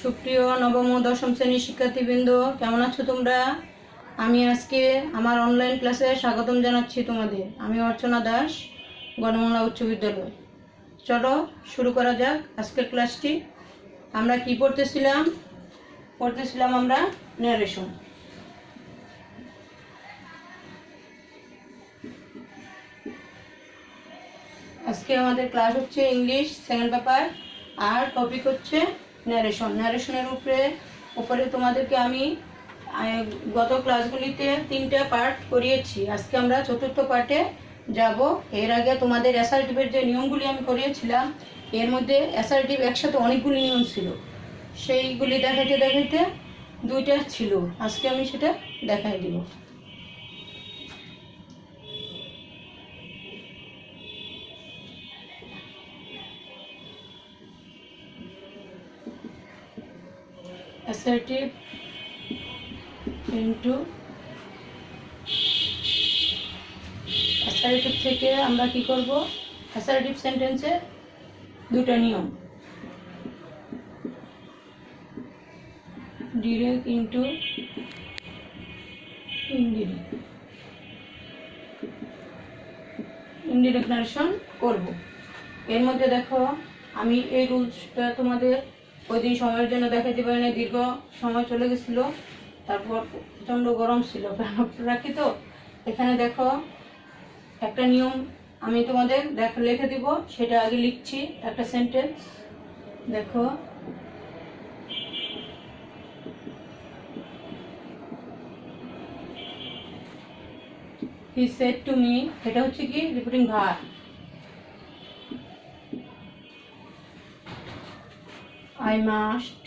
সুপ্রিয় নবম ও দশম শ্রেণীর শিক্ষার্থীবৃন্দ, কেমন আছো তোমরা? আমি আজকে আমার অনলাইন ক্লাসে স্বাগতম জানাচ্ছি তোমাদের। আমি অর্চনা দাস, গণবাংলা উচ্চ বিদ্যালয়। চলো শুরু করা যাক আজকের ক্লাসটি। আমরা কি পড়তেছিলাম আমরা ন্যারেশন। আজকে আমাদের ক্লাস হচ্ছে ইংলিশ সেকেন্ড পেপার, আর টপিক হচ্ছে ন্যারেশন। ন্যারেশনের উপরে তোমাদেরকে আমি গত ক্লাসগুলিতে 3টা পার্ট করিয়েছি। আজকে আমরা চতুর্থ পার্টে যাব। এর আগে তোমাদের অ্যাসার্টিভের যে নিয়মগুলি আমি করিয়েছিলাম, এর মধ্যে অ্যাসার্টিভ একসাথে অনেকগুলি নিয়ম ছিল, সেইগুলি দেখাইতে 2টা ছিল। আজকে আমি সেটা দেখাই দিব। অ্যাসার্টিভ ইনটু অ্যাসার্টিভ থেকে আমরা কি করব, অ্যাসার্টিভ সেন্টেন্সের 2টা নিয়ম, ডিরেক্ট ইনটু ইনডিরেক্ট নারেশন করব। এর মধ্যে দেখো, আমি এই রুলসটা তোমাদের ওই দিন সময়ের জন্য দেখাতে পারি না, দীর্ঘ সময় চলে গেছিলো, তারপর প্রচণ্ড গরম ছিল, রাখি তো। এখানে দেখো একটা নিয়ম আমি তোমাদের লিখে দিব, সেটা আগে লিখছি। একটা সেন্টেন্স দেখো, he said to me, এটা হচ্ছে কি repeating verb. I must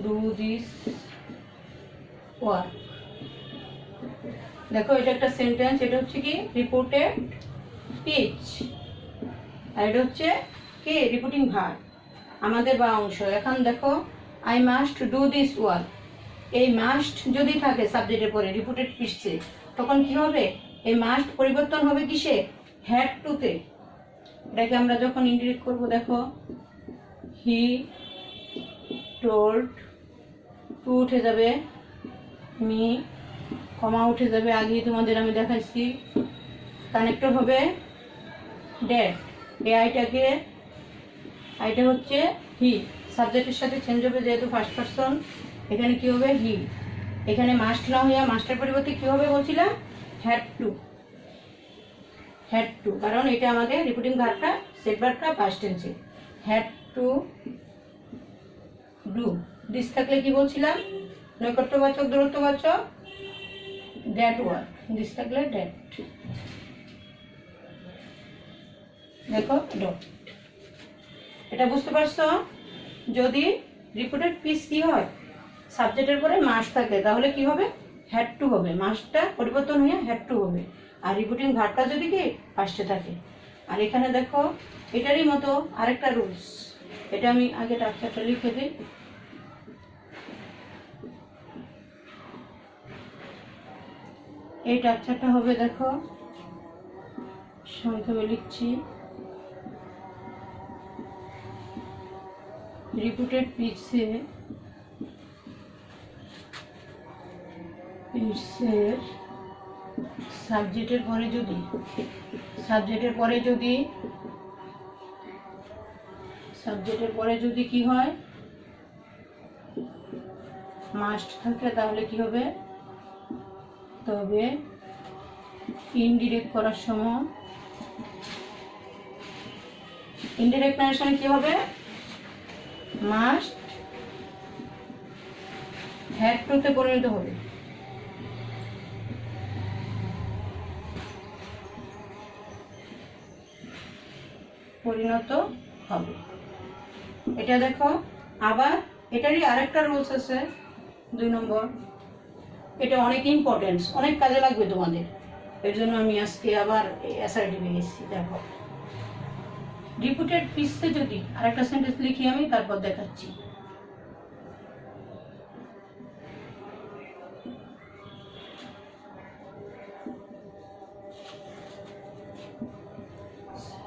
do this work. দেখো এটা একটা সেন্টেন্স, এটা হচ্ছে কি রিপোর্টেড স্পিচ, আর এটা হচ্ছে কি রিপিটিং ভার্ব, আমাদের বা অংশ। এখন দেখো, I must do this work, এই মাস্ট যদি থাকে সাবজেক্টের পরে রিপোর্টেড স্পিচে, তখন কি হবে? এই মাস্ট পরিবর্তন হবে কিসে? হ্যাড টুতে। এটাকে আমরা যখন ইন্ডিরেক্ট করব, দেখো হি টোল্ড, টু উঠে যাবে, মি কমা উঠে যাবে, আগেই তোমাদের আমি দেখাইছি। কানেক্টর হবে ড্যাট, এই আইটা হচ্ছে হি, সাবজেক্টের সাথে চেঞ্জ হবে যেহেতু ফার্স্ট পারসন, এখানে কি হবে? হি। এখানে মাস্ট না হইয়া মাস্টার পরিবর্তে কি হবে বলছিলাম? হ্যাড টু, কারণ এটা আমাদের রিপিটিং ভার্বটা, সেট ভার্বটা পাস্ট টেন্সে। Had to do. দিস থাকলে কি বলছিলাম? নৈকট্যবাচক, দূরত্ববাচক, দ্যাট ওয়ার্ক। দিস থাকলে দ্যাট। দেখো ডট। এটা বুঝতে পারছো? যদি রিপিটেড স্পিচ কি হয়, সাবজেক্টের পরে মাস্ট থাকে, তাহলে কি হবে? হ্যাড টু হবে, মাস্টটা পরিবর্তন হয়ে হ্যাড টু হবে। আর রিপিটিং ভার্বটা যদি কি ফার্স্টে থাকে। আর এখানে দেখো এটারই মতো আরেকটা রুলস, এটা আমি আগে টাকচারটা লিখে দিই। এই টাকচারটা হবে, দেখো সংক্ষেপে লিখছি, রিপিটেড স্পিচে সাবজেক্টের পরে যদি কি হয়, মাস্ট থাকে, তাহলে কি হবে? তবে ইনডিরেক্ট করার সময়, ইনডিরেক্ট নারেশনে কি হবে? মাস্ট হ্যাড টুতে পরিণত হবে। এটা দেখো, আবার এটারই আরেকটা রুলস আছে, 2 নম্বর। এটা অনেক ইম্পর্টেন্স, অনেক কাজে লাগবে তোমাদের, এর জন্য আমি আজকে আবার অ্যাসার্টিভে গেছি। দেখো রিপিটেড স্পিচে যদি আরেকটা সেন্টেন্স লিখি আমি, তারপর দেখাচ্ছি।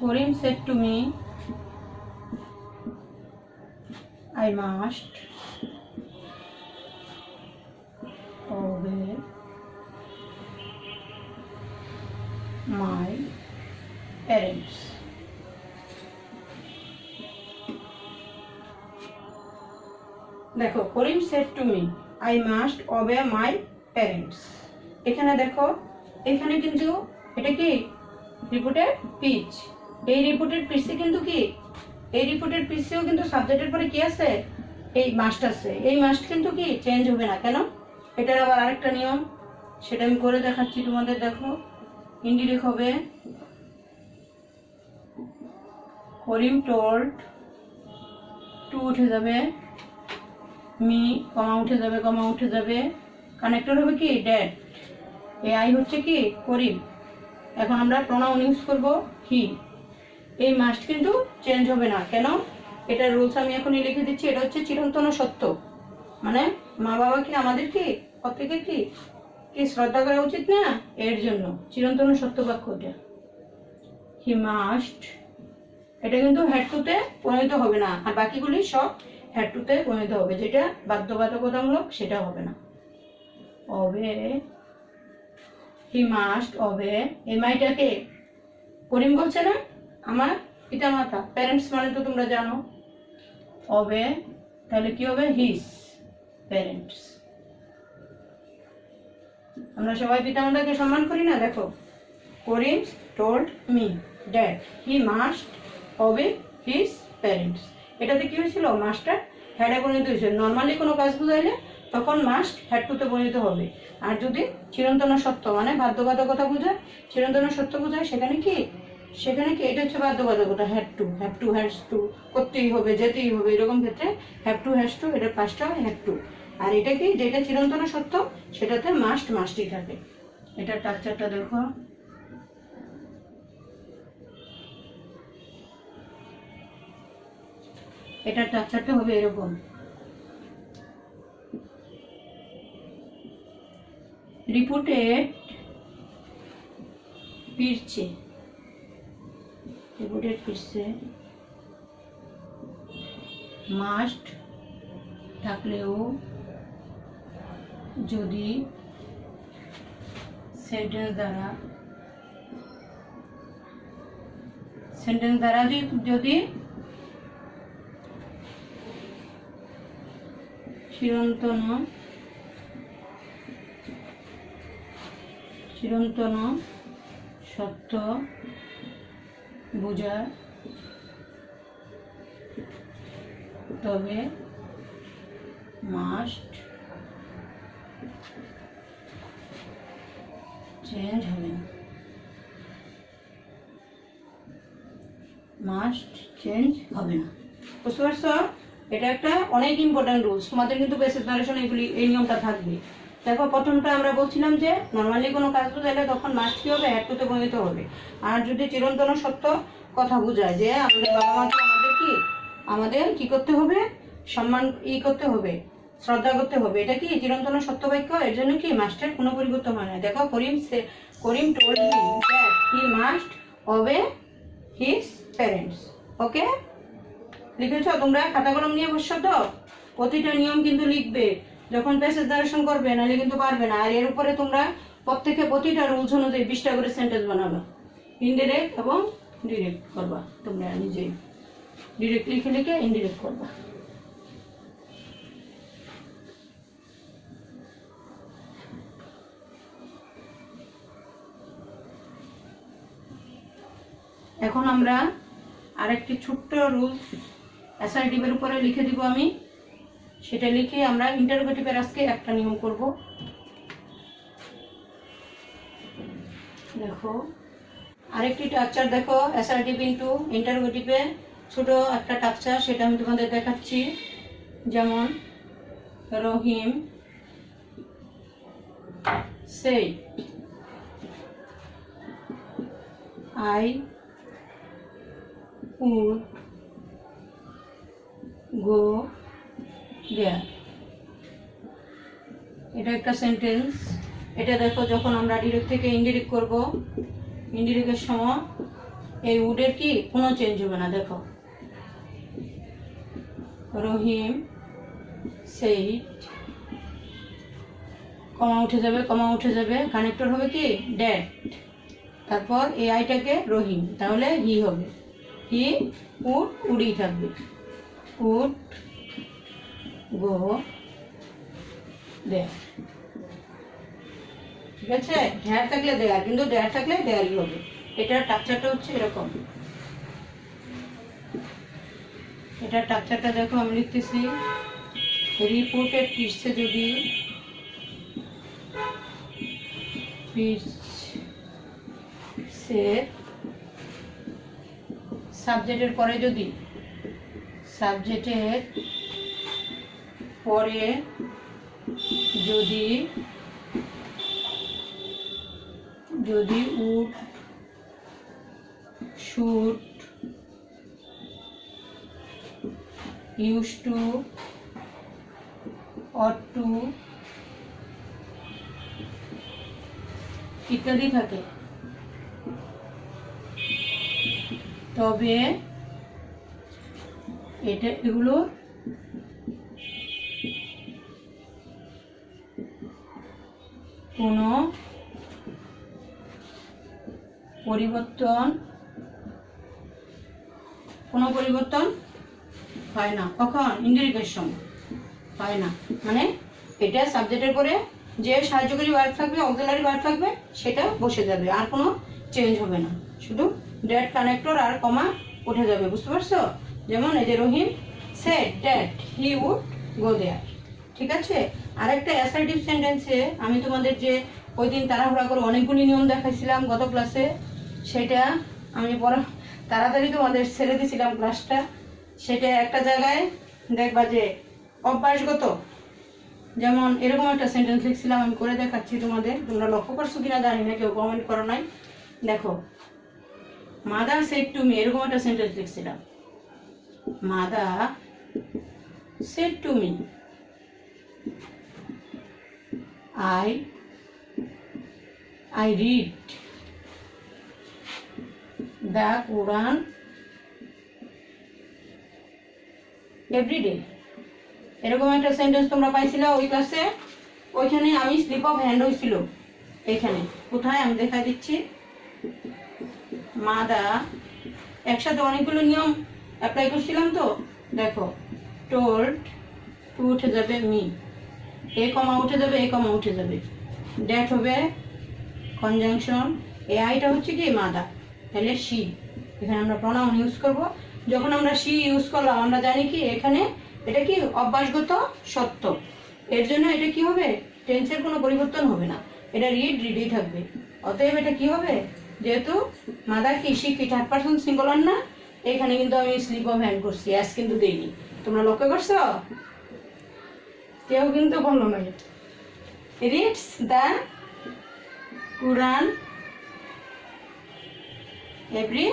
Karim said to me, I must obey my parents. দেখো করিম said to me I must obey my parents. এখানে দেখো এখানে কিন্তু এটা কি রিপোর্টেড পিচ। এই রিপোর্টেড পিচে কিন্তু কি এই রিপোর্টেড পিচেও কিন্তু সাবজেক্টের পরে কি আছে এই মাস্ট আছে। এই মাস্ট কিন্তু কি চেঞ্জ হবে না কেন? এটার আবার আরেকটা নিয়ম, সেটা আমি করে দেখাচ্ছি তোমাদের। দেখো ইনডিরেক্ট হবে করিম টোল্ড, টু উঠে যাবে, মি কমা উঠে যাবে, কমা উঠে যাবে, কানেক্টর হবে কি ড্যাড, এ আই হচ্ছে কি করিম। এখন আমরা প্রোনাউন ইউজ করব হি। এই মাস্ট কিন্তু চেঞ্জ হবে না কেন? এটার রুলস আমি এখনই লিখে দিচ্ছি। এটা হচ্ছে চিরন্তন সত্য, মানে মা বাবা কি আমাদের কি প্রত্যেকের কি কি শ্রদ্ধা করা উচিত না, এর জন্য চিরন্তন সত্য বাক্য এটা। হি মাস্ট, এটা কিন্তু হ্যাড টুতে পরিণত হবে না, আর বাকিগুলি সব হ্যাড টুতে পরিণত হবে। যেটা বাধ্যবাধকতামূলক সেটা হবে না। অবে, হি মাস্ট অবে, এমআইটাকে করিম বলছে না, আমার পিতা মাতা, প্যারেন্টস মানে তো তোমরা জানো। অবে তাহলে কি হবে হিজ প্যারেন্টস। আমরা সবাই পিতা মাতাকে সম্মান করি না। দেখো Karim told me dad he must obey his parents. এটাতে কি হয়েছিল? মাস্টার হ্যাডে পরিণত হয়েছিল। নর্মালি কোনো কাজ বুঝাইলে তখন মাস্ট হ্যাড টুতে পরিণত হবে। আর যদি চিরন্তন সত্য মানে বাধ্যবাধকতা বোঝায়, চিরন্তন সত্য বোঝায়, সেখানে কি এটা হচ্ছে বাধ্যবাধকতা। হ্যাড টু, হ্যাজ টু, করতেই হবে, যেতেই হবে, এরকম ক্ষেত্রে হ্যাভ টু, হ্যাজ টু, এটার পাঁচটা হ্যাড টু। আর এটা কি যেটা চিরন্তন সত্য সেটাতে মাস্টই থাকে। এটার স্ট্রাকচারটা দেখো, এটার স্ট্রাকচারটা হবে এরকম। রিপোর্টেড পিরছে, রিপোর্টেড পিরছে মাস্ট থাকলেও যদি সেন্টেন্স দ্বারা যদি চিরন্তন সত্য বোঝায় তবে মাস্ট চেঞ্জ হবে না। মাস্ট চেঞ্জ হবে না, বুঝতে পারছো? এটা একটা অনেক ইম্পর্টেন্ট রুলস। তোমাদের কিন্তু বেসিক নারেশন এই নিয়মটা থাকবে। দেখো প্রথমটা আমরা বলছিলাম যে নর্মালি কোনো কাজ বোঝাইলে তখন মাস্ট কি হবে? হ্যাড টুতে পরিণত হবে। আর যদি চিরন্তন সত্য কথা বোঝায় যে আমাদের বাবা মাকে আমাদের কি করতে হবে? সম্মান করতে হবে, শ্রদ্ধা করতে হবে, এটা কি চিরন্তন সত্য বাক্য। এর জন্য কি মাস্টের কোনো পরিবর্তন হয় না। দেখো Karim told me that he must obey his parents. Okay, লিখেছ তোমরা? খাতা কলম নিয়ে বসছো তো? প্রতিটা নিয়ম কিন্তু লিখবে যখন প্যাসেজ নারেশন করবে, নাহলে কিন্তু পারবে না। আর এর উপরে তোমরা প্রতিটা রুলস অনুযায়ী 20টা করে সেন্টেন্স বানাবা। ইনডিরেক্ট এবং ডিরেক্ট করবা, তোমরা নিজেই ডিরেক্ট লিখে ইনডিরেক্ট করবা। এখন আমরা আরেকটি ছোট্ট রুলস অ্যাসার্টিভের উপরে লিখে দিব আমি। সেটা লিখে আমরা ইন্টারোগেটিভের আজকে একটা নিয়ম করব। দেখো আরেকটি স্ট্রাকচার দেখো, অ্যাসার্টিভ ইনটু ইন্টারোগেটিভে ছোট একটা স্ট্রাকচার, সেটা আমি তোমাদের দেখাচ্ছি। যেমন রহিম সেই I would go there. এটা একটা সেন্টেন্স। এটা দেখো যখন আমরা ডিরেক্ট থেকে ইনডিরেক্ট করব, ইনডিরেক্টের সময় এই উডের কি কোনো চেঞ্জ হবে না। দেখো রহিম সেইড, কমা উঠে যাবে, কমা উঠে যাবে, কানেক্টর হবে কি ড্যাড, তারপর এই আইটাকে রহিম, তাহলে হি হবে, হি উড, উডই থাকবে, উড গো দেয়ার। ঠিক আছে, ড্যাড থাকলে দেয়ার, কিন্তু ড্যাড থাকলে দেয়ারই হবে। এটার স্ট্রাকচারটা হচ্ছে এরকম। এটার স্ট্রাকচারটা দেখো, আমি লিখতেছি রিপোর্টেড পিসে যদি পিসের সাবজেক্টের পরে যদি সাবজেক্টের পরে যদি যদি would, should, use to, ought to ইত্যাদি থাকে, তবে এগুলো কোনো পরিবর্তন হয় না। কখন? ইন্ডিকেটের সময় হয় না, মানে এটা সাবজেক্টের পরে যে সাহায্যকারী ওয়ার্ড থাকবে, অক্সিলারি ওয়ার্ড থাকবে, সেটা বসে যাবে, আর কোনো চেঞ্জ হবে না, শুধু ড্যাট কানেক্টর আর কমা উঠে যাবে। বুঝতে পারছো? যেমন এই যে Rahim said that he would go there. ঠিক আছে, আরেকটা অ্যাসার্টিভ সেন্টেন্সে আমি তোমাদের যে ওই দিন তাড়াহুড়া করে অনেকগুলি নিয়ম দেখাইছিলাম গত ক্লাসে, সেটা আমি তাড়াতাড়ি তোমাদের ছেড়ে দিয়েছিলাম ক্লাসটা। সেটা একটা জায়গায় দেখবা যে অভ্যাসগত, যেমন এরকম একটা সেন্টেন্স লিখছিলাম, আমি করে দেখাচ্ছি তোমাদের, তোমরা লক্ষ্য করছো কিনা জানি না, কেউ কমেন্ট করো নাই। দেখো, মাদার সেড টু মি, এরকম একটা সেন্টেন্স লিখছিলাম, mother said to me I read the Quran every day। এরকম একটা সেন্টেন্স তোমরা পাইছিলা ওই ক্লাসে। ওইখানে আমি স্লিপ অফ হ্যান্ড হয়েছিল, এখানে কোথায় আমি দেখা দিচ্ছি, মাদার, একসাথে অনেকগুলো নিয়ম অ্যাপ্লাই করছিলাম তো। দেখো, টোল্ড, টু উঠে যাবে, মি, এ কমা উঠে যাবে, এ কমা উঠে যাবে, ড্যাট হবে কনজাংশন, এ আইটা হচ্ছে কি মাদার, তাহলে শি, এখানে আমরা প্রনাউন ইউজ করব। যখন আমরা শি ইউজ করলাম, আমরা জানি কি এখানে এটা কি অভ্যাসগত সত্য, এর জন্য এটা কি হবে, টেন্সের কোনো পরিবর্তন হবে না, এটা রিডই থাকবে। অতএব এটা কি হবে, যেহেতু মাদার কি, শি কি থার্ড পারসন সিঙ্গুলার না, এখানে কিন্তু আমি স্লিপ অফ হ্যান্ড করছি, অ্যাস কিন্তু দেইনি। তোমরা লক্ষ্য করছো? কেউ কিন্তু বলো না। Reads the Quran every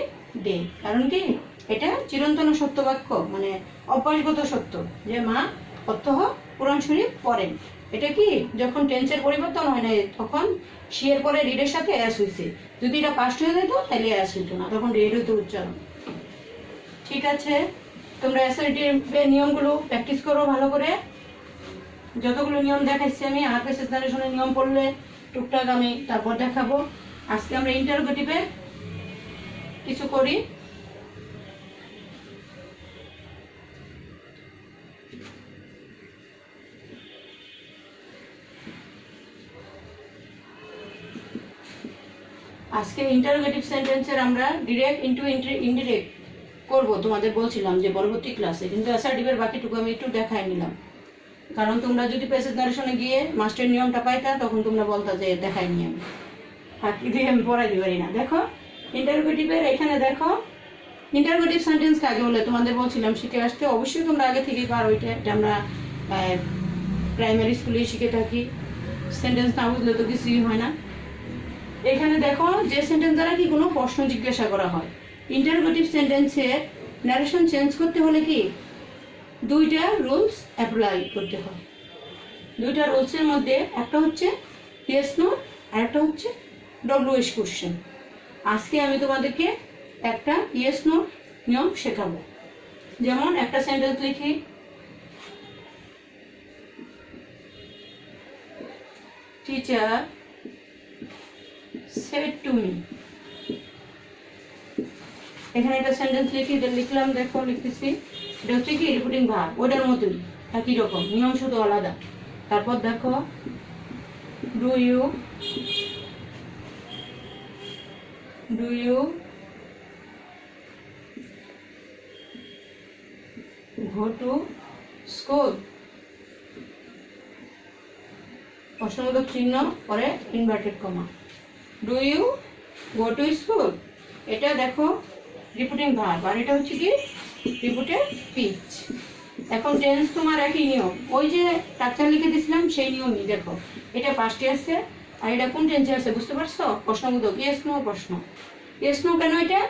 day, কারণ কি এটা চিরন্তন সত্য বাক্য, মানে অভ্যাসগত সত্য, যে মা প্রত্যহ কোরআন শরীফ পড়েন। এটা কি যখন টেন্সের পরিবর্তন হয় না, তখন শি এর পরে রিডের সাথে অ্যাস হয়েছে, যদি এটা পাস্ট হয়ে যেত তাহলে অ্যাস হইতো না, তখন রিড হইতো উচ্চারণ। ঠিক আছে, তোমরা অ্যাসার্টিভের নিয়মগুলো প্র্যাকটিস করো ভালো করে। যতগুলো নিয়ম দেখাচ্ছি আমি, আর পেসেজ নারেশনের নিয়ম পড়লে টুকটাক আমি তারপর দেখাবো। আজকে আমরা ইন্টারোগেটিভে কিছু করি। আজকে ইন্টারোগেটিভ সেন্টেন্সের আমরা ডিরেক্ট ইনটু ইনডিরেক্ট করব, তোমাদের বলছিলাম যে পরবর্তী ক্লাসে, কিন্তু অ্যাসার্টিভের বাকিটুকু আমি একটু দেখাই নিলাম, কারণ তোমরা যদি প্যাসেজ নারেশনে গিয়ে মাস্টার নিয়মটা পাইতা, তখন তোমরা বলতা যে দেখাইনি, আমি ফাঁকি দিয়ে আমি পড়াইতে পারি না। দেখো ইন্টারোগেটিভের এখানে দেখো, ইন্টারোগেটিভ সেন্টেন্স আগে বলে তোমাদের বলছিলাম শিখে আসতে, অবশ্যই তোমরা আগে থেকেই পারো, এটা আমরা প্রাইমারি স্কুলে শিখে থাকি, সেন্টেন্স না বুঝলে তো কিছুই হয় না। এখানে দেখো যে সেন্টেন্স দ্বারা কি কোনো প্রশ্ন জিজ্ঞাসা করা হয়, ইন্টারোগেটিভ সেন্টেন্সের ন্যারেশন চেঞ্জ করতে হলে কি দুইটা রুলস অ্যাপ্লাই করতে হয়। দুইটা রুলসের মধ্যে একটা হচ্ছে ইয়েস নো, আর একটা হচ্ছে ডব্লিউএস কোশ্চেন। আজকে আমি তোমাদেরকে একটা ইয়েস নো নিয়ম শেখাবো। যেমন একটা সেন্টেন্স লিখি, টিচার সেড টু মি। এখানে একটা সেন্টেন্স লিখলাম, দেখো লিখতেছি, এটা হচ্ছে কি রিপিটিং ভার্ব, ওটার মতোই একই রকম, নিয়ম শুধু আলাদা। তারপর দেখো do you go to school, প্রশ্নবোধক চিহ্ন পরে inverted comma, do you go to school, এটা দেখো রিপিটিং ভার্ব, আর এটা হচ্ছে কি রিপিটেড স্পিচ। এখন টেন্স তোমার একই নিয়ম, ওই যে স্ট্রাকচার লিখে দিয়েছিলাম সেই নিয়মই। দেখো এটা পাস্টে আছে আর এটা কোন টেন্সে আছে বুঝতে পারছো? প্রশ্নবোধক, ইয়েস নো প্রশ্ন। ইয়েস নো কেন এটা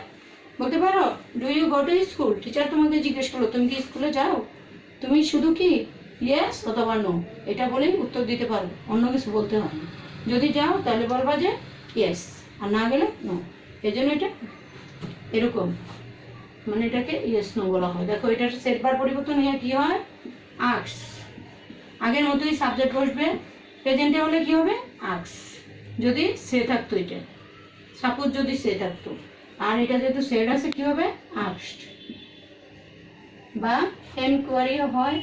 বলতে পারো? Do you go to school, teacher তোমাকে জিজ্ঞেস করলো তুমি কি স্কুলে যাও, তুমি শুধু কি ইয়েস অথবা নো এটা বলেই উত্তর দিতে পারো, অন্য কিছু বলতে হয় না। যদি যাও তাহলে বলবা যে ইয়েস, আর না গেলে নো। এই জন্য এটা এরকম, মানে এটাকে ইয়েস নো বলা হয়। দেখো এটার সেটবার পরিবর্তন হয়ে কি হয়, আক্স, আগের মতোই সাবজেক্ট বসবে, প্রেজেন্টে হলে কি হবে আক্স, যদি সে থাকতো, এটা সাপোজ যদি সে থাকতো, আর এটা যেহেতু সেড আছে কি হবে আক্সড, বা এনকোয়ারি হয়,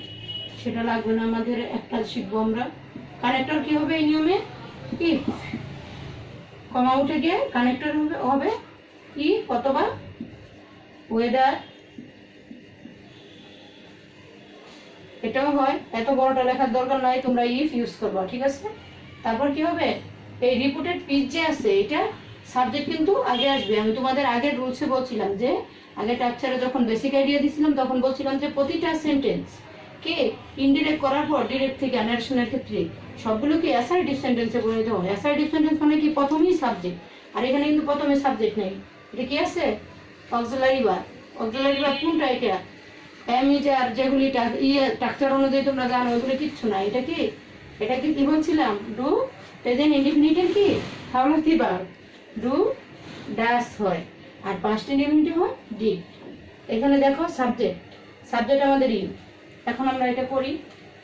সেটা লাগবে না আমাদের, একটা শিখবো আমরা। কানেক্টর কি হবে এই নিয়মে, ইফ, কমা উঠে গিয়ে কানেক্টর হবে ইফ অথবা ওয়েদার, এটাও হয়, এত বড়টা লেখার দরকার নাই, তোমরা ইফ ইউজ করবা, ঠিক আছে। তারপর কি হবে, এই রিপিটেড স্পিচ যে আছে এটা সাবজেক্ট কিন্তু আগে আসবে। আমি তোমাদের আগের রুলসে বলছিলাম যে, আগে স্ট্রাকচারে যখন বেসিক আইডিয়া দিছিলাম তখন বলছিলাম যে প্রতিটা সেন্টেন্স কে ইনডিরেক্ট করার পর ডিরেক্ট থেকে নারেশনের ক্ষেত্রে সবগুলো কি অ্যাসার্টিভ সেন্টেন্সে পরিণত হয়। অ্যাসার্টিভ সেন্টেন্স মানে কি প্রথমেই সাবজেক্ট, আর এখানে কিন্তু প্রথমে সাবজেক্ট নেই, এটা কি আছে অক্সিলারি ভার্ব। অক্সিলারি ভার্ব কোনটা, এটা এমিজার, যেগুলি স্ট্রাকচার অনুযায়ী তোমরা জানো ওইগুলো কিচ্ছু না। এটা কি, এটাকে কি বলছিলাম, ডু প্রেজেন্ট ইনডিফিনিটের কি থাউলাতি ভার্ব, ডু ডাস হয়, আর পাস্ট ইনডিফিনিটিভ হয় ডিড। এখানে দেখো সাবজেক্ট, সাবজেক্ট আমাদের ইউ। এখন আমরা এটা করি,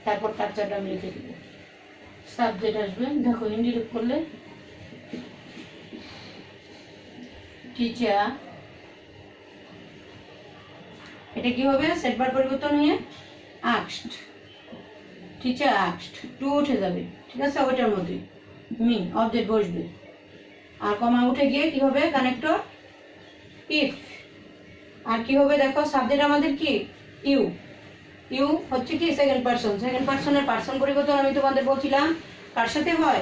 তারপর স্ট্রাকচারটা আমি লিখে দিব। সাবজেক্ট আসবে, দেখো ইনডিরেক্ট করলে টিচার, এটা কি হবে সেটবার পরিবর্তন হয়ে আক্সড, টিচার আক্সড, টু উঠে যাবে, ঠিক আছে, ওইটার মধ্যে মি অবজেক্ট বসবে, আর কমা উঠে গিয়ে কি হবে কানেক্টর ইফ, আর কি হবে দেখো সাবজেক্ট আমাদের কি ইউ, ইউ হচ্ছে কি সেকেন্ড পারসন, সেকেন্ড পারসনের পারসন পরিবর্তন আমি তোমাদের বলছিলাম কার সাথে হয়,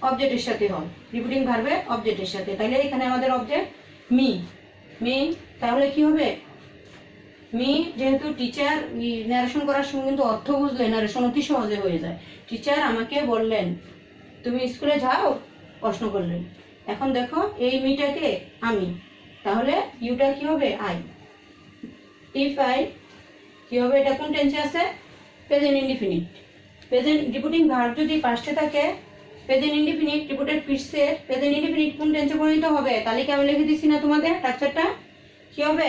অবজেক্টের সাথে হয়, রিপিটিং ভার্বে অবজেক্টের সাথে। তাহলে এখানে আমাদের অবজেক্ট মি, মি, তাহলে কি হবে মি, যেহেতু টিচার ন্যারেশন করার সময় কিন্তু অর্থ বুঝলে ন্যারেশন অতি সহজে হয়ে যায়। টিচার আমাকে বললেন তুমি স্কুলে যাও, প্রশ্ন করলেন। এখন দেখো এই মিটাকে আমি, তাহলে ইউটা কি হবে আই, ইফ আই কি হবে, এটা কোন টেন্সে আছে present indefinite. Present repeating verb যদি পাস্টে থাকে, প্রেজেন্ট ইনডিফিনিট রিপিটেড স্পিচের প্রেজেন্ট ইনডিফিনিট কোন টেন্সে পরিণত হবে, তালিকা আমি লিখে দিচ্ছি না তোমাদের, স্ট্রাকচারটা কি হবে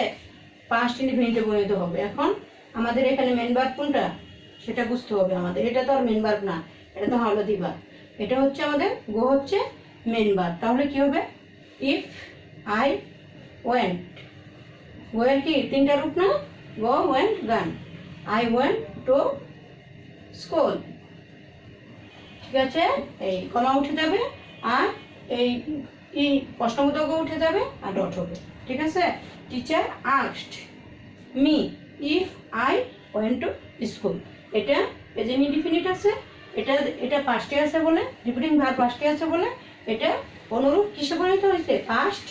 পাস্ট ইনডিফিনিটে পরিণত হবে। এখন আমাদের এখানে মেন ভার্ব কোনটা সেটা বুঝতে হবে আমাদের, এটা তো আর মেন ভার্ব না, এটা তো হাওলাতি ভার্ব, এটা হচ্ছে আমাদের গো হচ্ছে মেন ভার্ব। তাহলে কি হবে ইফ আই ওয়েন্ট, গোয়ের কি তিনটা রূপ না, গো ওয়েন্ট গান, আই ওয়েন্ট টু স্কুল, ঠিক আছে, এই কমা উঠে যাবে আর এই ই প্রশ্নবোধক উঠে যাবে আর ডট হবে, ঠিক আছে। Teacher asked me if I went to school, এটা প্রেজেন্ট ইনডিফিনিট আছে, এটা পাস্টে আছে বলে, রিপিটিং ভার্ব পাস্টে আছে বলে এটা অনুরূপ কিসে পরিণত হয়েছে, পাস্ট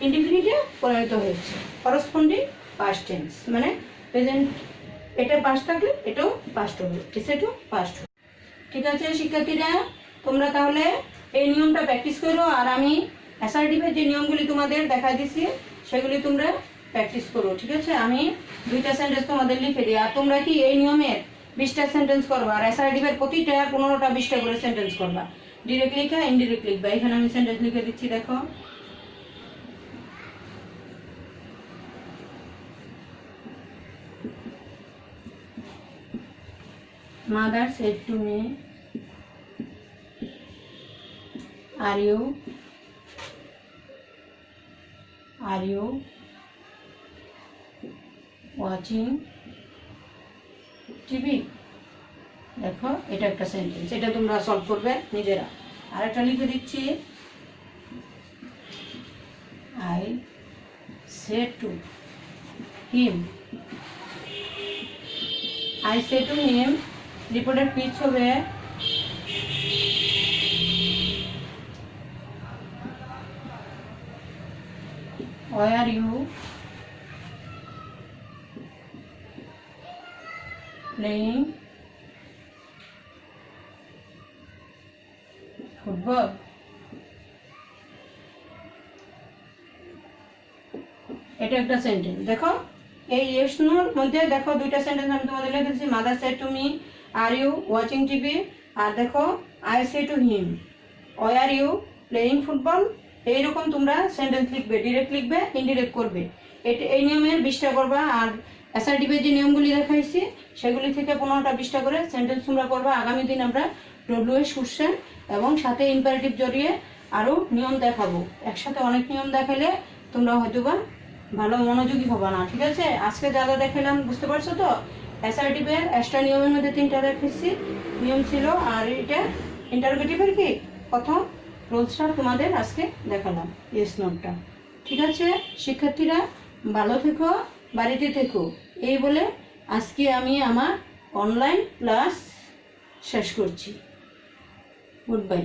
ইনডিফিনিটে পরিণত হয়েছে, করসপন্ডিং পাস্ট টেন্স, মানে প্রেজেন্ট এটা পাস্ট থাকলে এটাও পাস্ট হবে, এটাও পাস্ট হবে। ঠিক আছে শিক্ষার্থীরা, তোমরা তাহলে এই নিয়মটা প্র্যাকটিস করো, আর আমি অ্যাসার্টিভের যে নিয়মগুলি তোমাদের দেখা দিচ্ছি সেগুলি তোমরা প্র্যাকটিস করো, ঠিক আছে। আমি 2টা সেন্টেন্স তোমাদের লিখে দিই, আর তোমরা কি এই নিয়মের 20টা সেন্টেন্স করবা, আর অ্যাসার্টিভের প্রতিটা 15টা 20টা করে সেন্টেন্স করবা, ডিরেক্ট লিখা ইনডিরেক্ট লিখবা। এখানে আমি সেন্টেন্স লিখে দিচ্ছি, দেখো Mother said to me, are you watching TV? দেখো এটা একটা সেন্টেন্স, এটা তোমরা সলভ করবে নিজেরা। আর একটা লিখে দিচ্ছি, I say to him. I say to হিম রিপোর্টের পিচ হবে why are you playing football? এটা একটা সেন্টেন্স। দেখো এই ইয়েস নোর মধ্যে দেখো দুইটা সেন্টেন্স আমি তোমাদের লিখে দিয়েছি, mother said to me, are you watching TV, আর দেখো I say to him why are you playing football. এইরকম তোমরা সেন্টেন্স লিখবে, ডিরেক্ট লিখবে, ইনডিরেক্ট করবে। এই নিয়মের 20টা করবা। আর অ্যাসার্টিভের যে নিয়মগুলি দেখাইছি সেগুলি থেকে 15টা 20টা করে সেন্টেন্স তোমরা করবা। আগামী দিন আমরা ডব্লিউএস কোশ্চেন এবং সাথে ইম্পারেটিভ জড়িয়ে আরও নিয়ম দেখাবো। একসাথে অনেক নিয়ম দেখালে তোমরা হয়তোবা ভালো মনোযোগী হবা না, ঠিক আছে? আজকে যা যা দেখালাম বুঝতে পারছো তো? অ্যাসার্টিভের এক্সট্রা নিয়মের মধ্যে 3টা দেখেছি নিয়ম ছিল, আর এটা ইন্টারোগেটিভের কি প্রথম রোলসটা তোমাদের আজকে দেখালাম, ইয়েস নোটটা। ঠিক আছে শিক্ষার্থীরা, ভালো থেকো, বাড়িতে থেকো। এই বলে আজকে আমি আমার অনলাইন ক্লাস শেষ করছি। Good bye.